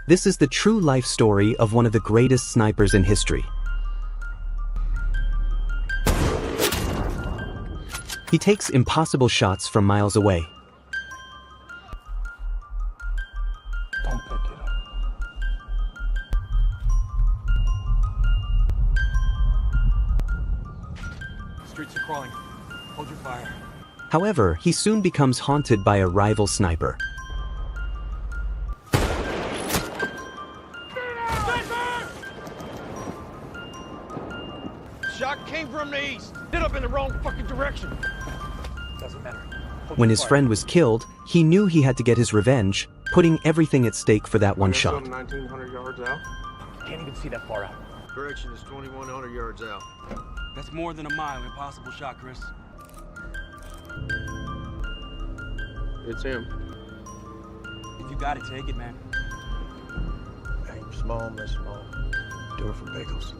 This is the true life story of one of the greatest snipers in history. He takes impossible shots from miles away. Don't pick it up. Streets are crawling. Hold your fire. However, he soon becomes haunted by a rival sniper. Shot came from the east. Hit up in the wrong fucking direction. Doesn't matter. When his friend was killed, he knew he had to get his revenge, putting everything at stake for that one shot. 1,900 yards out. Can't even see that far out. Correction is 2,100 yards out. That's more than a mile. Impossible shot, Chris. It's him. If you got it, take it, man. Aim small, miss small. Do it for bagels.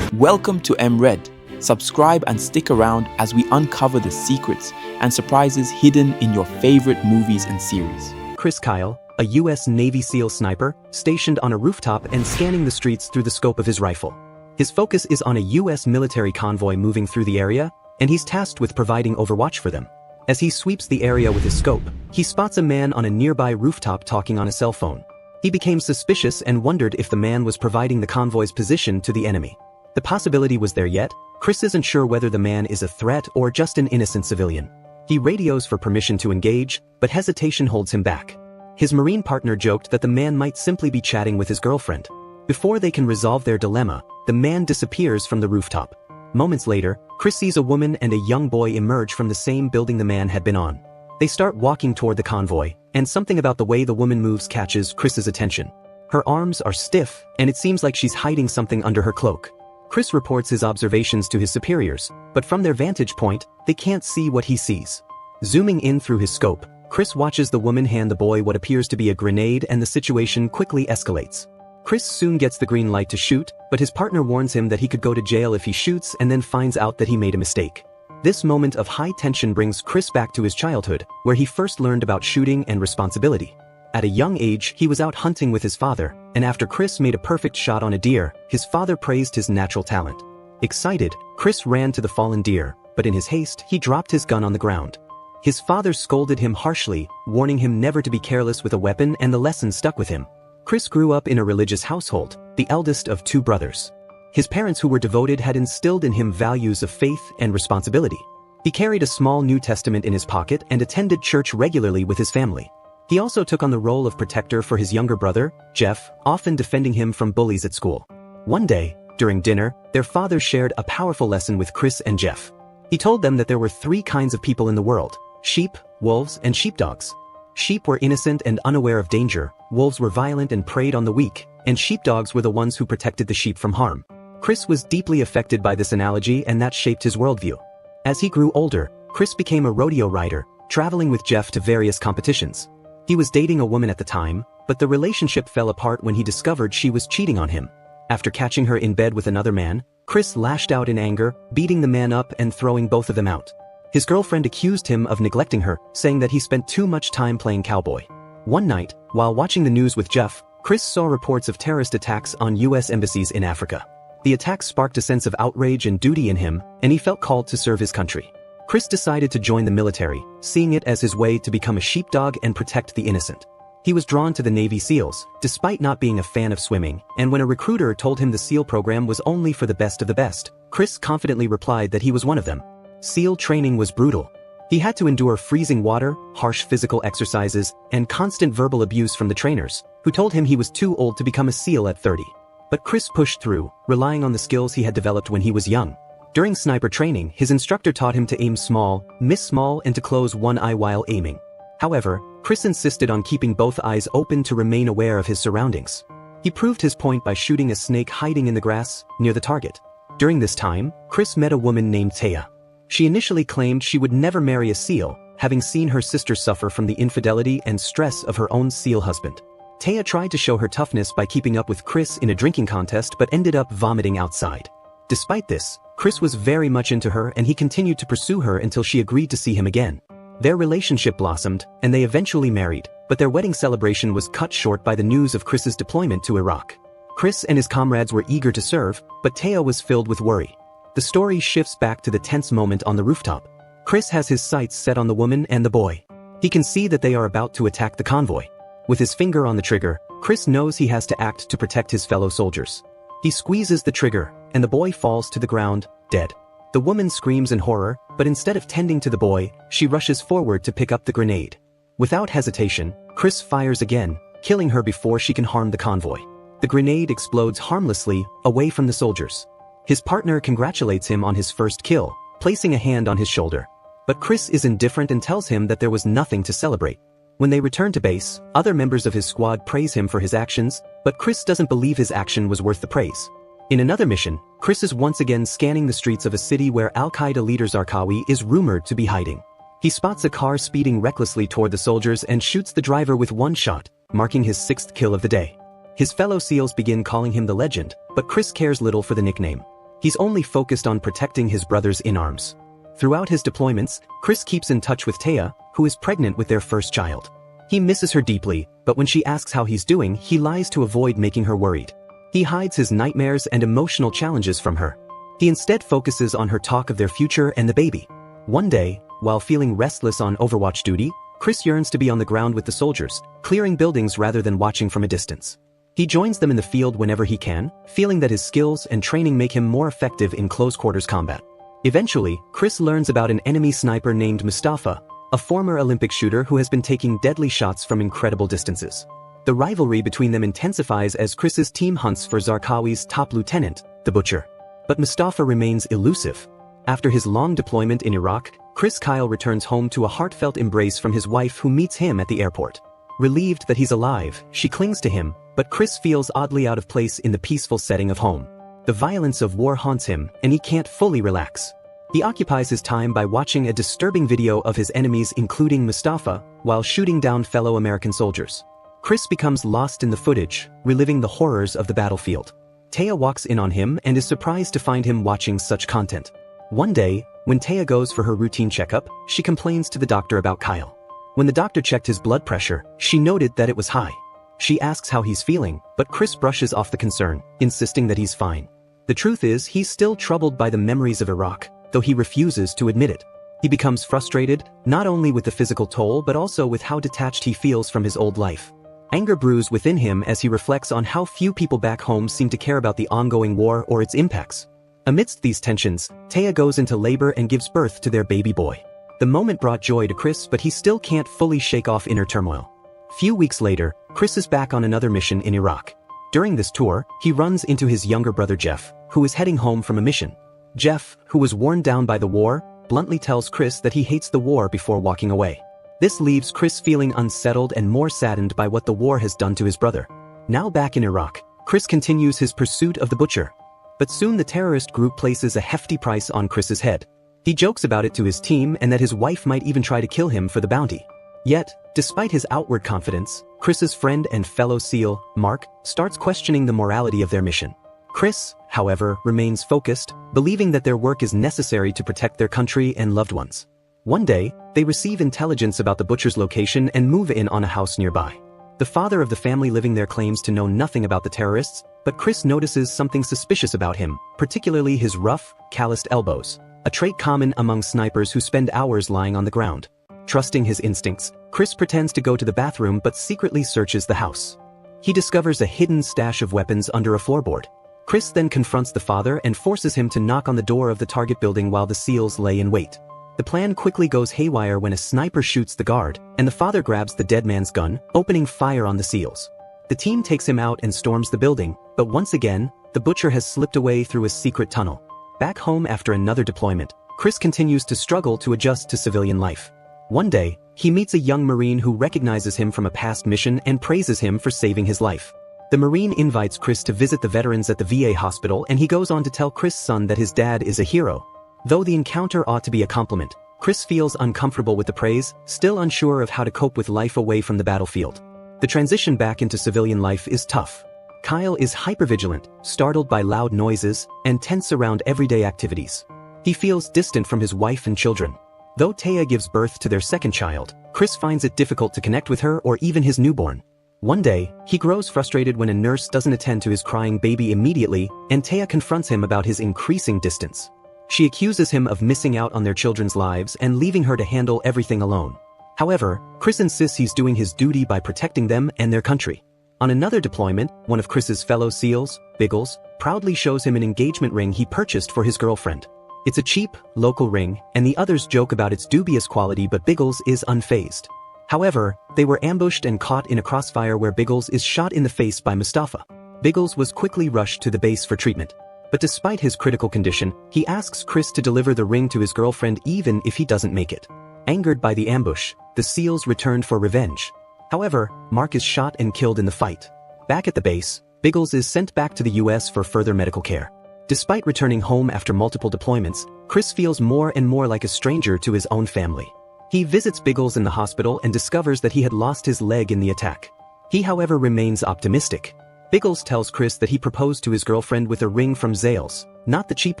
Welcome to Mred. Subscribe and stick around as we uncover the secrets and surprises hidden in your favorite movies and series. Chris Kyle, a U.S. Navy SEAL sniper, stationed on a rooftop and scanning the streets through the scope of his rifle. His focus is on a U.S. military convoy moving through the area, and he's tasked with providing overwatch for them. As he sweeps the area with his scope, he spots a man on a nearby rooftop talking on a cell phone. He became suspicious and wondered if the man was providing the convoy's position to the enemy. The possibility was there yet. Chris isn't sure whether the man is a threat or just an innocent civilian. He radios for permission to engage, but hesitation holds him back. His Marine partner joked that the man might simply be chatting with his girlfriend. Before they can resolve their dilemma, the man disappears from the rooftop. Moments later, Chris sees a woman and a young boy emerge from the same building the man had been on. They start walking toward the convoy, and something about the way the woman moves catches Chris's attention. Her arms are stiff, and it seems like she's hiding something under her cloak. Chris reports his observations to his superiors, but from their vantage point, they can't see what he sees. Zooming in through his scope, Chris watches the woman hand the boy what appears to be a grenade, and the situation quickly escalates. Chris soon gets the green light to shoot, but his partner warns him that he could go to jail if he shoots and then finds out that he made a mistake. This moment of high tension brings Chris back to his childhood, where he first learned about shooting and responsibility. At a young age, he was out hunting with his father, and after Chris made a perfect shot on a deer, his father praised his natural talent. Excited, Chris ran to the fallen deer, but in his haste, he dropped his gun on the ground. His father scolded him harshly, warning him never to be careless with a weapon, and the lesson stuck with him. Chris grew up in a religious household, the eldest of two brothers. His parents, who were devoted, had instilled in him values of faith and responsibility. He carried a small New Testament in his pocket and attended church regularly with his family. He also took on the role of protector for his younger brother, Jeff, often defending him from bullies at school. One day, during dinner, their father shared a powerful lesson with Chris and Jeff. He told them that there were three kinds of people in the world: sheep, wolves, and sheepdogs. Sheep were innocent and unaware of danger, wolves were violent and preyed on the weak, and sheepdogs were the ones who protected the sheep from harm. Chris was deeply affected by this analogy, and that shaped his worldview. As he grew older, Chris became a rodeo rider, traveling with Jeff to various competitions. He was dating a woman at the time, but the relationship fell apart when he discovered she was cheating on him. After catching her in bed with another man, Chris lashed out in anger, beating the man up and throwing both of them out. His girlfriend accused him of neglecting her, saying that he spent too much time playing cowboy. One night, while watching the news with Jeff, Chris saw reports of terrorist attacks on U.S. embassies in Africa. The attacks sparked a sense of outrage and duty in him, and he felt called to serve his country. Chris decided to join the military, seeing it as his way to become a sheepdog and protect the innocent. He was drawn to the Navy SEALs, despite not being a fan of swimming, and when a recruiter told him the SEAL program was only for the best of the best, Chris confidently replied that he was one of them. SEAL training was brutal. He had to endure freezing water, harsh physical exercises, and constant verbal abuse from the trainers, who told him he was too old to become a SEAL at 30. But Chris pushed through, relying on the skills he had developed when he was young. During sniper training, his instructor taught him to aim small, miss small, and to close one eye while aiming. However, Chris insisted on keeping both eyes open to remain aware of his surroundings. He proved his point by shooting a snake hiding in the grass near the target. During this time, Chris met a woman named Taya. She initially claimed she would never marry a SEAL, having seen her sister suffer from the infidelity and stress of her own SEAL husband. Taya tried to show her toughness by keeping up with Chris in a drinking contest but ended up vomiting outside. Despite this, Chris was very much into her and he continued to pursue her until she agreed to see him again. Their relationship blossomed, and they eventually married, but their wedding celebration was cut short by the news of Chris's deployment to Iraq. Chris and his comrades were eager to serve, but Taya was filled with worry. The story shifts back to the tense moment on the rooftop. Chris has his sights set on the woman and the boy. He can see that they are about to attack the convoy. With his finger on the trigger, Chris knows he has to act to protect his fellow soldiers. He squeezes the trigger, and the boy falls to the ground, dead. The woman screams in horror, but instead of tending to the boy, she rushes forward to pick up the grenade. Without hesitation, Chris fires again, killing her before she can harm the convoy. The grenade explodes harmlessly, away from the soldiers. His partner congratulates him on his first kill, placing a hand on his shoulder. But Chris is indifferent and tells him that there was nothing to celebrate. When they return to base, other members of his squad praise him for his actions, but Chris doesn't believe his action was worth the praise. In another mission, Chris is once again scanning the streets of a city where Al-Qaeda leader Zarqawi is rumored to be hiding. He spots a car speeding recklessly toward the soldiers and shoots the driver with one shot, marking his 6th kill of the day. His fellow SEALs begin calling him the Legend, but Chris cares little for the nickname. He's only focused on protecting his brothers in arms. Throughout his deployments, Chris keeps in touch with Taya, who is pregnant with their first child. He misses her deeply, but when she asks how he's doing, he lies to avoid making her worried. He hides his nightmares and emotional challenges from her. He instead focuses on her talk of their future and the baby. One day, while feeling restless on Overwatch duty, Chris yearns to be on the ground with the soldiers, clearing buildings rather than watching from a distance. He joins them in the field whenever he can, feeling that his skills and training make him more effective in close-quarters combat. Eventually, Chris learns about an enemy sniper named Mustafa, a former Olympic shooter who has been taking deadly shots from incredible distances. The rivalry between them intensifies as Chris's team hunts for Zarqawi's top lieutenant, the Butcher. But Mustafa remains elusive. After his long deployment in Iraq, Kyle returns home to a heartfelt embrace from his wife who meets him at the airport. Relieved that he's alive, she clings to him, but Chris feels oddly out of place in the peaceful setting of home. The violence of war haunts him, and he can't fully relax. He occupies his time by watching a disturbing video of his enemies including Mustafa, while shooting down fellow American soldiers. Chris becomes lost in the footage, reliving the horrors of the battlefield. Taya walks in on him and is surprised to find him watching such content. One day, when Taya goes for her routine checkup, she complains to the doctor about Kyle. When the doctor checked his blood pressure, she noted that it was high. She asks how he's feeling, but Chris brushes off the concern, insisting that he's fine. The truth is, he's still troubled by the memories of Iraq, though he refuses to admit it. He becomes frustrated, not only with the physical toll but also with how detached he feels from his old life. Anger brews within him as he reflects on how few people back home seem to care about the ongoing war or its impacts. Amidst these tensions, Taya goes into labor and gives birth to their baby boy. The moment brought joy to Chris, but he still can't fully shake off inner turmoil. Few weeks later, Chris is back on another mission in Iraq. During this tour, he runs into his younger brother Jeff, who is heading home from a mission. Jeff, who was worn down by the war, bluntly tells Chris that he hates the war before walking away. This leaves Chris feeling unsettled and more saddened by what the war has done to his brother. Now back in Iraq, Chris continues his pursuit of the Butcher. But soon the terrorist group places a hefty price on Chris's head. He jokes about it to his team and that his wife might even try to kill him for the bounty. Yet, despite his outward confidence, Chris's friend and fellow SEAL, Mark, starts questioning the morality of their mission. Chris, however, remains focused, believing that their work is necessary to protect their country and loved ones. One day, they receive intelligence about the Butcher's location and move in on a house nearby. The father of the family living there claims to know nothing about the terrorists, but Chris notices something suspicious about him, particularly his rough, calloused elbows, a trait common among snipers who spend hours lying on the ground. Trusting his instincts, Chris pretends to go to the bathroom but secretly searches the house. He discovers a hidden stash of weapons under a floorboard. Chris then confronts the father and forces him to knock on the door of the target building while the SEALs lay in wait. The plan quickly goes haywire when a sniper shoots the guard, and the father grabs the dead man's gun, opening fire on the SEALs. The team takes him out and storms the building, but once again, the Butcher has slipped away through a secret tunnel. Back home after another deployment, Chris continues to struggle to adjust to civilian life. One day, he meets a young Marine who recognizes him from a past mission and praises him for saving his life. The Marine invites Chris to visit the veterans at the VA hospital, and he goes on to tell Chris' son that his dad is a hero. Though the encounter ought to be a compliment, Chris feels uncomfortable with the praise, still unsure of how to cope with life away from the battlefield. The transition back into civilian life is tough. Kyle is hypervigilant, startled by loud noises, and tense around everyday activities. He feels distant from his wife and children. Though Taya gives birth to their second child, Chris finds it difficult to connect with her or even his newborn. One day, he grows frustrated when a nurse doesn't attend to his crying baby immediately, and Taya confronts him about his increasing distance. She accuses him of missing out on their children's lives and leaving her to handle everything alone. However, Chris insists he's doing his duty by protecting them and their country. On another deployment, one of Chris's fellow SEALs, Biggles, proudly shows him an engagement ring he purchased for his girlfriend. It's a cheap, local ring, and the others joke about its dubious quality, but Biggles is unfazed. However, they were ambushed and caught in a crossfire where Biggles is shot in the face by Mustafa. Biggles was quickly rushed to the base for treatment. But despite his critical condition, he asks Chris to deliver the ring to his girlfriend even if he doesn't make it. Angered by the ambush, the SEALs returned for revenge. However, Mark is shot and killed in the fight. Back at the base, Biggles is sent back to the US for further medical care. Despite returning home after multiple deployments, Chris feels more and more like a stranger to his own family. He visits Biggles in the hospital and discovers that he had lost his leg in the attack. He, however, remains optimistic. Biggles tells Chris that he proposed to his girlfriend with a ring from Zales, not the cheap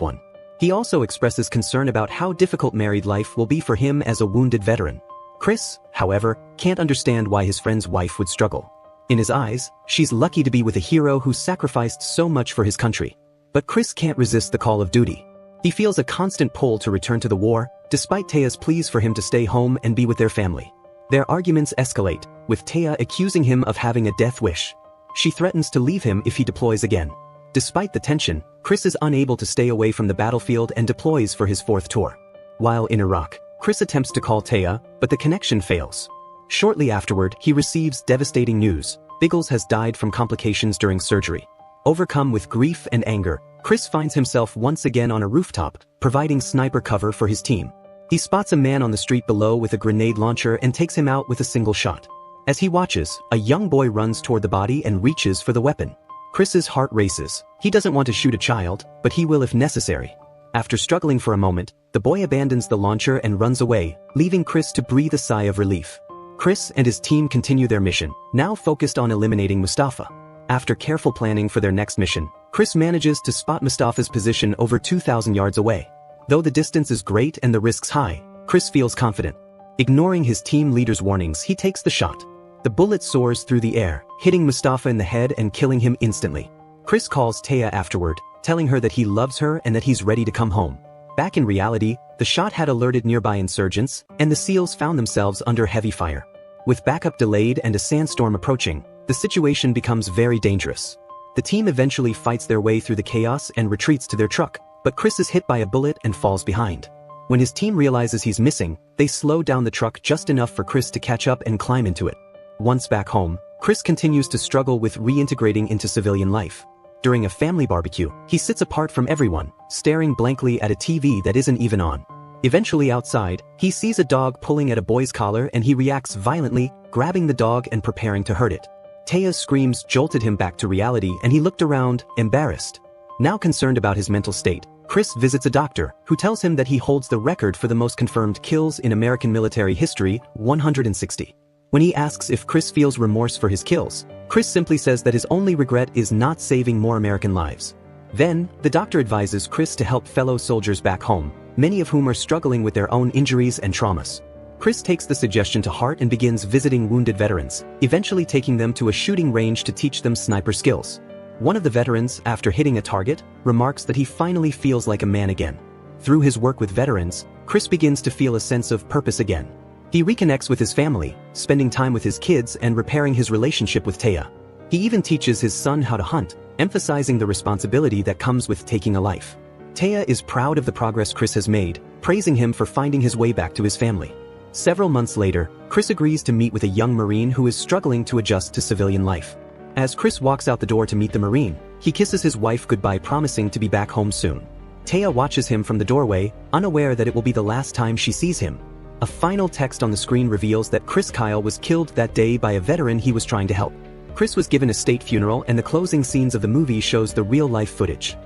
one. He also expresses concern about how difficult married life will be for him as a wounded veteran. Chris, however, can't understand why his friend's wife would struggle. In his eyes, she's lucky to be with a hero who sacrificed so much for his country. But Chris can't resist the call of duty. He feels a constant pull to return to the war, despite Taya's pleas for him to stay home and be with their family. Their arguments escalate, with Taya accusing him of having a death wish. She threatens to leave him if he deploys again. Despite the tension, Chris is unable to stay away from the battlefield and deploys for his fourth tour. While in Iraq, Chris attempts to call Taya, but the connection fails. Shortly afterward, he receives devastating news. Biggles has died from complications during surgery. Overcome with grief and anger, Chris finds himself once again on a rooftop, providing sniper cover for his team. He spots a man on the street below with a grenade launcher and takes him out with a single shot. As he watches, a young boy runs toward the body and reaches for the weapon. Chris's heart races. He doesn't want to shoot a child, but he will if necessary. After struggling for a moment, the boy abandons the launcher and runs away, leaving Chris to breathe a sigh of relief. Chris and his team continue their mission, now focused on eliminating Mustafa. After careful planning for their next mission, Chris manages to spot Mustafa's position over 2,000 yards away. Though the distance is great and the risks high, Chris feels confident. Ignoring his team leader's warnings, he takes the shot. The bullet soars through the air, hitting Mustafa in the head and killing him instantly. Chris calls Taya afterward, telling her that he loves her and that he's ready to come home. Back in reality, the shot had alerted nearby insurgents, and the SEALs found themselves under heavy fire. With backup delayed and a sandstorm approaching, the situation becomes very dangerous. The team eventually fights their way through the chaos and retreats to their truck, but Chris is hit by a bullet and falls behind. When his team realizes he's missing, they slow down the truck just enough for Chris to catch up and climb into it. Once back home, Chris continues to struggle with reintegrating into civilian life. During a family barbecue, he sits apart from everyone, staring blankly at a TV that isn't even on. Eventually outside, he sees a dog pulling at a boy's collar and he reacts violently, grabbing the dog and preparing to hurt it. Taya's screams jolted him back to reality and he looked around, embarrassed. Now concerned about his mental state, Chris visits a doctor, who tells him that he holds the record for the most confirmed kills in American military history, 160. When he asks if Chris feels remorse for his kills, Chris simply says that his only regret is not saving more American lives. Then, the doctor advises Chris to help fellow soldiers back home, many of whom are struggling with their own injuries and traumas. Chris takes the suggestion to heart and begins visiting wounded veterans, eventually taking them to a shooting range to teach them sniper skills. One of the veterans, after hitting a target, remarks that he finally feels like a man again. Through his work with veterans, Chris begins to feel a sense of purpose again. He reconnects with his family, spending time with his kids and repairing his relationship with Taya. He even teaches his son how to hunt, emphasizing the responsibility that comes with taking a life. Taya is proud of the progress Chris has made, praising him for finding his way back to his family. Several months later, Chris agrees to meet with a young Marine who is struggling to adjust to civilian life. As Chris walks out the door to meet the Marine, he kisses his wife goodbye, promising to be back home soon. Taya watches him from the doorway, unaware that it will be the last time she sees him. A final text on the screen reveals that Chris Kyle was killed that day by a veteran he was trying to help. Chris was given a state funeral and the closing scenes of the movie shows the real-life footage.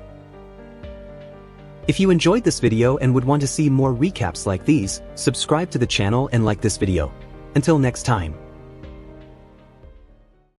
If you enjoyed this video and would want to see more recaps like these, subscribe to the channel and like this video. Until next time.